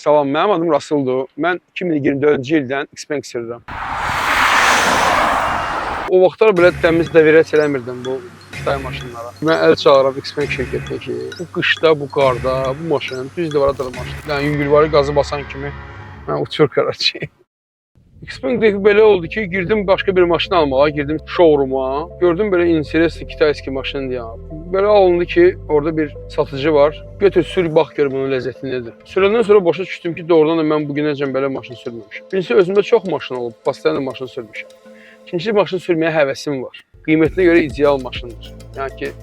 Salam, mənim adım Rasuldur. Mən 2024-cü ildən Xpeng sürürəm. O vaxtlar belə təmiz dəvirət eləmirdim bu Xitay maşınlara. Mən əl çağırıb Xpeng şirkətinə ki, bu qışda, bu qarda, bu maşın düz divara dırmaşdı. Yəni yüngülvarı qazı basan kimi mən uçur Karaçiyə. Xpeng belə oldu ki, girdim başqa bir maşın almağa, girdim showrooma. Gördüm belə interesli Kitayski maşın ya. Belə alındı ki, orada bir satıcı var. Götür sür, bax gör bunun ləzzəti nədir. Sürəndən sonra başa düşdüm ki, doğrudan da mən bugünəcən belə maşın sürməmişəm. Birincisi özümdə çox maşın olub, pastayanla maşın sürmüşəm. İkincisi maşın sürməyə həvəsim var. Qiymətinə görə ideal maşındır. Yəni ki,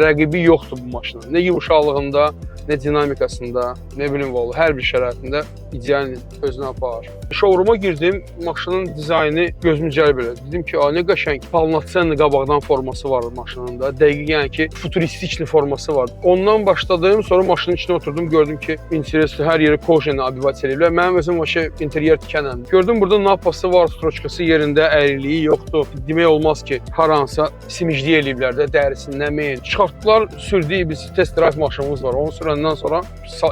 rəqibi yoxdur bu maşının. Nə yumuşaqlığında, nə dinamikasında, nə bilim valla, hər bir şəraitində ideal özünə aparır. Showrooma girdim, maşının dizaynı gözümü cəlb elədi. Dedim ki, nə qəşəng, palnatsenli qabaqdan forması var maşınında. Dəqiq yəni ki, futuristikli forması var. Ondan başladım, sonra maşının içine oturdum, gördüm ki, interesli hər yeri kojenlə abibat eləyiblər. Mənim özüm vaşı interyer tikənəm. Gördüm burada napası var, stroçkası yerində, əyriliyi yoxdur. Demək olmaz ki, haransa simicli eləyiblər də, dərisindən məyin. Çıxartdılar, sürdüyümüz test drive maşınımız var. Onu sürəndən sonra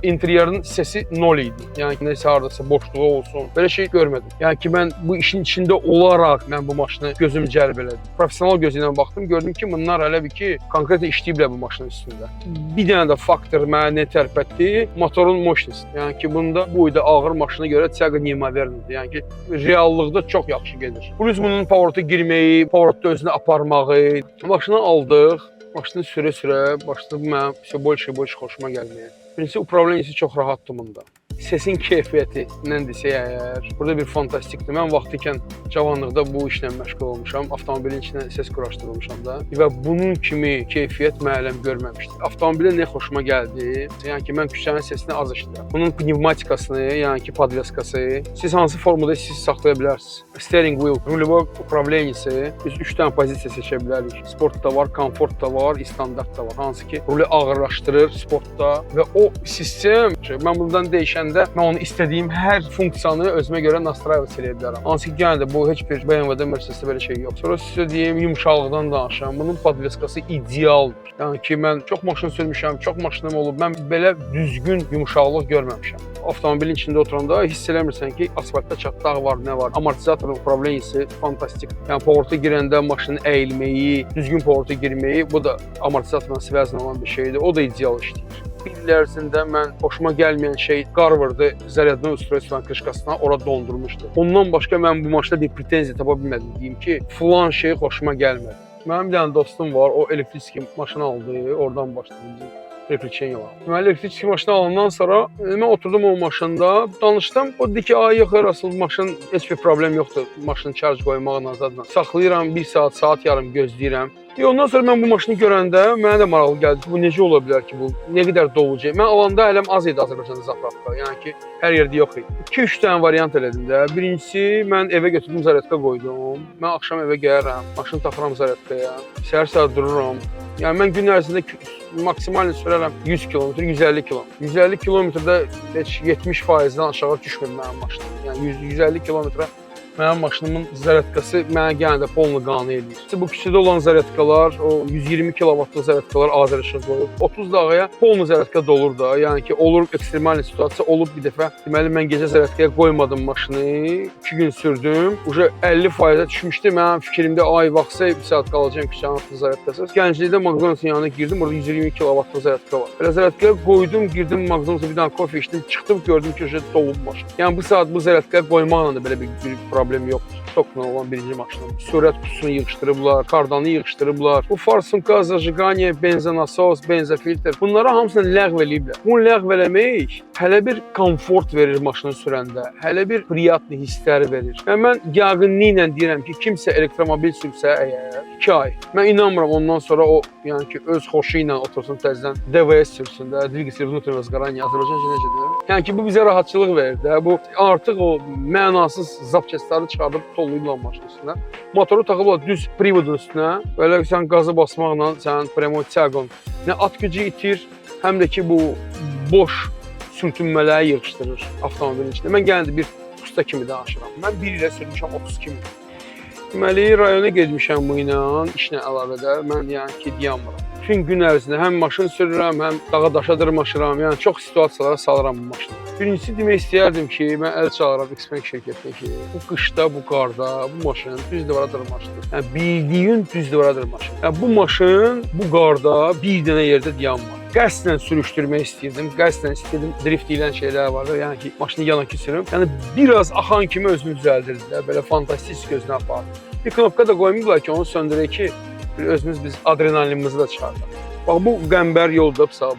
interyerin sesi nol idi. Yəni ki, nəsə haradasa boşluğu olsun. Belə şey görmədim. Yəni ki, mən bu işin içində olaraq mən bu maşını gözüm cəlb elədim. Professional gözü ilə baxdım, gördüm ki, bunlar hələ bir ki, konkret işləyiblər bu maşının üstündə. Bir dənə də faktor mənə tərpətdi, motorun moşnisi. Yəni ki, bunda bu idi ağır maşına görə çəqə nimavernidir. Yəni ki, reallıqda çox yaxşı gedir. Plus bunun pavorota girməyi, pavorotda özünü aparmağı. Maşını aldıq. Maşını sürə-sürə başladı mənim больше xoşuma gəlməyə. Birincisi, upravleniyyəsi çox rahatdır bunda. Sesin keyfiyyəti nə desək əgər, burada bir fantastikdir. Mən vaxtikən cavanlıqda bu işlə məşğul olmuşam. Avtomobilin içinə ses quraşdırılmışam da. Və bunun kimi keyfiyyət məlum görməmişdim. Avtomobilin nə xoşuma gəldi? Yəni ki, mən küçənin sesini az eşidirəm. Bunun pnevmatikasını, yəni ki, podveskası, siz hansı formada siz saxlaya bilərsiniz. Steering wheel, rulevой upravleniyyəsi, biz 3 dənə pozisiya seçə bilərik. Sport da var, komfort da var, standart da var. Hansı ki, rulu ağırlaşdırır sportda və o sistem, mən bundan dəyişəndə mən onu istədiyim hər funksiyanı özümə görə nastroyevать eləyə bilərəm. Hansı ki, yəni də bu heç bir BMW-də, Mercedes-də belə şey yox. Sonra sizə deyim, yumuşaqlıqdan danışıram. Bunun podveskası idealdır. Yəni ki, mən çox maşın sürmüşəm, çox maşınım olub. Mən belə düzgün yumuşaqlıq görməmişəm. Avtomobilin içində oturanda hiss eləmirsən ki, asfaltda çatlaq var, nə var. Amortizatorun upravleniyyəsi fantastik. Yəni pavorta girəndə maşının əyilməyi, düzgün pavorta girməyi, bu da amortizatorla svязан olan bir şeydir. O da ideal işləyir. Bir il ərzində mən xoşuma gəlməyən şey qarvırdı, zaryadlı устройствonun krışkasına ora dondurmuşdu. Ondan başqa mən bu maşında bir pretenziya tapa bilmədim. Deyim ki, filan şey xoşuma gəlmədi. Mənim bir dənə dostum var, o elektriki maşını aldı, oradan başladı. Repliçen var. Deməli, elektriki maşını alandan sonra mən oturdum o maşında, danışdım. O dedi ki, ay yaxır, asıl maşın heç bir problem yoxdur, maşını şarj qoymaqla zadla. Saxlayıram, 1 saat, saat yarım gözləyirəm. Ondan sonra mən bu maşını görəndə mənə də maraqlı gəldi ki, bu necə ola bilər ki, bu nə qədər dolucu. Mən alanda ələm az idi Azərbaycanda zapravka, yəni ki, hər yerdə yox idi. 2-3 dənə variant elədim də. Birincisi, mən evə götürdüm, zaryadka qoydum. Mən axşam evə gələrəm, maşını taxıram zaryadkaya, səhər-səhər dururam. Yəni mən gün ərzində maksimalini sürərəm 100 km, 150 km. 150 km-də heç 70%-dən aşağı düşmür mənim maşınım. Yəni 150 km mənim maşınımın zaryadkası mənə yenə də polnu qane eləyir. Bu küçədə olan zaryadkalar, o 120 kW-lıq zaryadkalar Azərişıq qoyub. 30 dəqiqəyə polnu zaryadka dolur da. Yəni ki, olur ekstremal situasiya olub bir dəfə. Deməli, mən gecə zaryadkaya qoymadım maşını. 2 gün sürdüm. Uca 50%-ə düşmüşdü. Mənim fikrimdə, ay vaxtsa 1 saat qalacağım küçənin altında zaryadkasız. Gənclikdə McDonald's yanına girdim. Orada 120 kW-lıq zaryadka var. Belə zaryadkaya qoydum, girdim McDonald's-a bir dənə kofe içdim, çıxdım, gördüm ki, dolub maşın. Yəni bu saat bu zaryadkaya qoymaqla da belə bir problem yoxdur. Stokla olan birinci maşınım. Sürət kutusunu yığışdırıblar, kardanı yığışdırıblar. Bu farsınka, zajiganya, benzonasos, benzofiltr. Bunları hamısını ləğv eləyiblər. Bunu ləğv eləmək hələ bir komfort verir maşını sürəndə. Hələ bir priyatlı hisslər verir. Və mən yəqinliklə deyirəm ki, kimsə elektromobil sürsə əgər 2 ay. Mən inanmıram ondan sonra o, yəni ki, öz xoşu ilə otursun təzədən DVS sürsün də, двигатель внутреннего сгорания, Azərbaycanca necədir? Yəni ki, bu bizə rahatçılıq verir də. Bu artıq o mənasız zapçestləri çıxardıb tollayıblar maşının üstünə. Motoru taxıblar düz privodun üstünə. Belə sən qazı basmaqla sənin pneumatik nə at gücü itir, həm də ki, bu boş sürtünmələri yığışdırır avtomobilin içində. Mən gəldi bir usta kimi danışıram. Mən 1 ilə sürmüşəm 30 kimi. Deməli, rayona getmişəm bu ilə, işlə əlavədə. Mən yəni ki, dayanmıram. bütün gün ərzində həm maşın sürürəm, həm dağa daşa dırmaşıram. Yəni çox situasiyalara salıram bu maşını. Birincisi demək istəyərdim ki, mən əl çalıram Xpeng şirkətinə ki, bu qışda, bu qarda bu maşın düz divara dırmaşdı. Yəni bildiyin düz divara dırmaşır. Yəni bu maşın bu qarda bir dənə yerdə dayanmır. Qəsdən sürüşdürmək istəyirdim, qəsdən istəyirdim drift deyilən şeylər vardı. Yəni ki, maşını yana sürüm. Yəni biraz axan kimi özünü düzəldirdi də, belə fantastik gözünə apardı. Bir knopka da qoymayıblar ki, onu söndürək ki, özümüz biz adrenalinimizi də çıxardıq. Bax bu qəmbər yoldadırsa,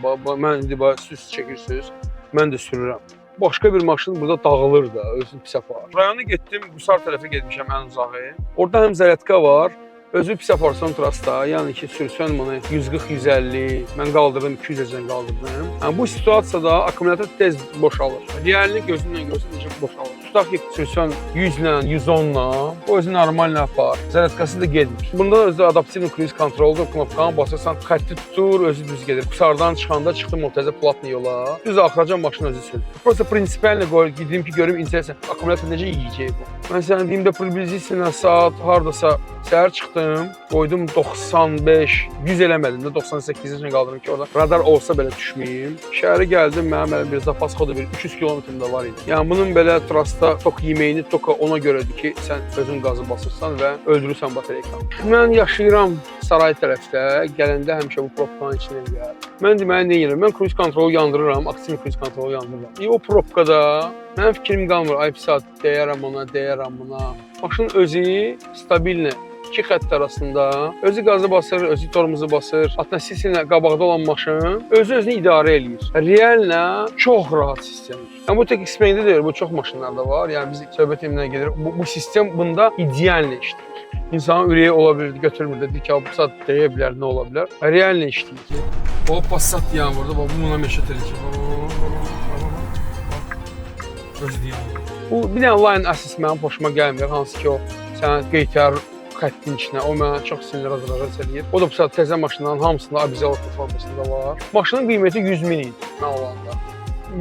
mən indi süs çəkirsiniz, mən də sürürəm. Başqa bir maşın burada dağılır da, özünü pis aparır. Rayona getdim, Qusar tərəfə getmişəm ən uzağı. Orada həm zələtka var, özü pis aparsan trasta, yəni ki, sürsən bunu 140-150, mən qaldırdım, 200-əcən qaldırdım. Yəni bu situasiyada akkumulyator tez boşalır. Reallik gözünlə necə boşalır. Tutaq ki, sürsən 100-lə, 110-la, o özü normal apar, zələtkası da getmir. Bunda da özü adaptiv cruise kontroldur, knopkanı basırsan, xətti tutur, özü düz gedir. Qusardan çıxanda çıxdım o təzə platni yola, düz axıracan maşın özü sürür. Prosta prinsipallə dedim ki, görüm inceləsən, akkumulyator necə yiyəcək bu. Mən sənə deyim də, priblizisinə saat, haradasa səhər çıxdım, qoydum 95, 100 eləmədim də 98-ci qaldırdım ki, orada radar olsa belə düşməyim. Şəhərə gəldim, mənim elə bir zapas kodu bir 300 kilometrində var idi. Yəni bunun belə trasta tok yeməyini toka ona görədir ki, sən özün qazı basırsan və öldürürsən batereykanı. Mən yaşayıram saray tərəfdə, gələndə həmişə bu propkanın içinə gəlir. Mən deməli nə edirəm? Mən cruise kontrolu yandırıram, aktiv cruise kontrolu yandırıram. O propkada mənim fikrim qalmır, ay pis saat deyərəm ona, deyərəm buna. Maşın özü stabillə iki xətt arasında özü qazı basır, özü tormuzu basır. Atmosferlə qabaqda olan maşın özünü idarə eləyir. Reallə çox rahat sistemdir. Yəni bu tək Xpengdə deyil, bu çox maşınlarda var. Yəni biz söhbət eminə gedirik. Bu sistem bunda ideallə işləyir. İnsanın ürəyi ola bilirdi, götürmür dedi ki, bu saat deyə bilər, nə ola bilər. Reallə işləyir. O Passat yan burada, bu buna məşət eləyəcək. Özü deyəm. Bu bir dənə line assist mənim xoşuma gəlmir, hansı ki o sənə qeytər xəttin içinə, o mənə çox sinir azaracaq eləyir. O da bu saat təzə maşınların hamısında abizalat formasında var. Maşının qiyməti 100 min idi mən alanda.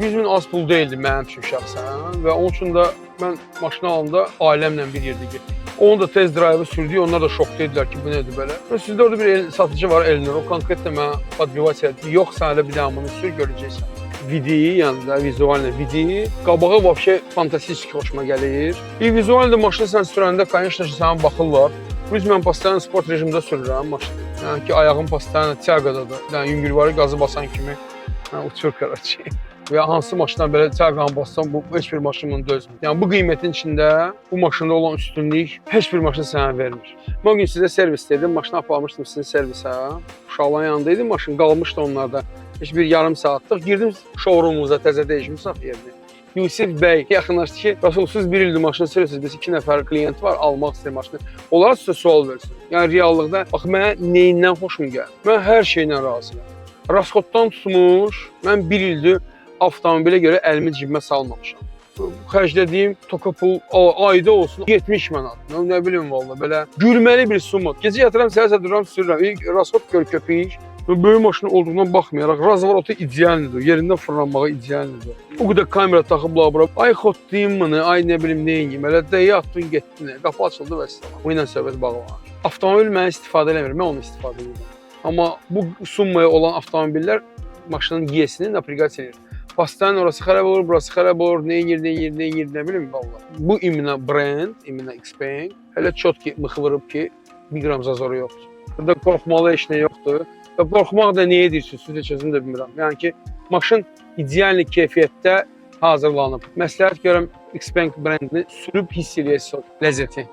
100 min az pul deyildi mənim üçün şəxsən və onun üçün də mən maşını alanda ailəmlə bir yerdə getdik. Onu da test drive sürdük, onlar da şokda idilər ki, bu nədir belə. Sizdə orada bir satıcı var, Elnur, o konkretlə mənə podbivasiya edir. Yox, sən elə bir dənə bunu sür, görəcəksən. Vidi, yəni də vizuallə vidi. Qabağı vəbşə fantastik xoşuma gəlir. Vizuallə maşını sən sürəndə, конечно ki, sənə baxırlar. Biz mən pastayanı sport rejimdə sürürəm maşını. Yəni ki, ayağım pastayanı tiaqadadır. Yəni yüngülvarı qazı basan kimi uçur qaracı. Və hansı maşından belə tiaqanı bassam, bu heç bir maşın bunu dözmür. Yəni bu qiymətin içində bu maşında olan üstünlük heç bir maşın sənə vermir. Mən gün sizə servisdəydim, maşını aparmışdım sizin servisə. Uşaqların yanındaydım, maşın qalmışdı onlarda. Heç bir yarım saatlıq girdim showroomumuza, təzə dəyişmişsək yerini. Yusif bəy yaxınlaşdı ki, Rasulsuz bir ildir maşını sürürsünüz, biz 2 nəfər klient var, almaq istəyir maşını. Onlar sizə sual versin. Yəni reallıqda, bax, mənə neyindən xoşum gəlir? Mən hər şeylə razıyam. Rasxoddan tutmuş, mən bir ildir avtomobilə görə əlimi cibimə salmamışam. Xərclədiyim toka pul ayda olsun 70 manat. Nə bilim valla, belə gülməli bir summa. Gecə yatıram, səhər duram, sürürəm. Rasxod gör köpük. Böyük maşın olduğundan baxmayaraq, razvarotu idealnidir, yerindən fırlanmağa idealnidir. O qədər kamera taxıblar bura, ay xotlayım bunu, ay nə bilim neyim, elə dəyə atdın, getdin, qapı açıldı və səlam. O ilə söhbət bağlanır. Avtomobil mənə istifadə eləmir, mən onu istifadə edirəm. Amma bu summaya olan avtomobillər maşının yiyəsini napriqasiya edir. Pastanın orası xərab olur, burası xərab olur, neyir, nə bilim valla. Bu imina brand, imina Xpeng, hələ çotki mıxvırıb ki, 1 qram zazoru yoxdur. Burada qorxmalı heç nə yoxdur. Və qorxmaq da niyə edirsiniz, siz heç özüm də bilmirəm. Yəni ki, maşın ideal keyfiyyətdə hazırlanıb. Məsləhət görəm Xpeng brendini sürüb hiss eləyəsiniz ləzzəti.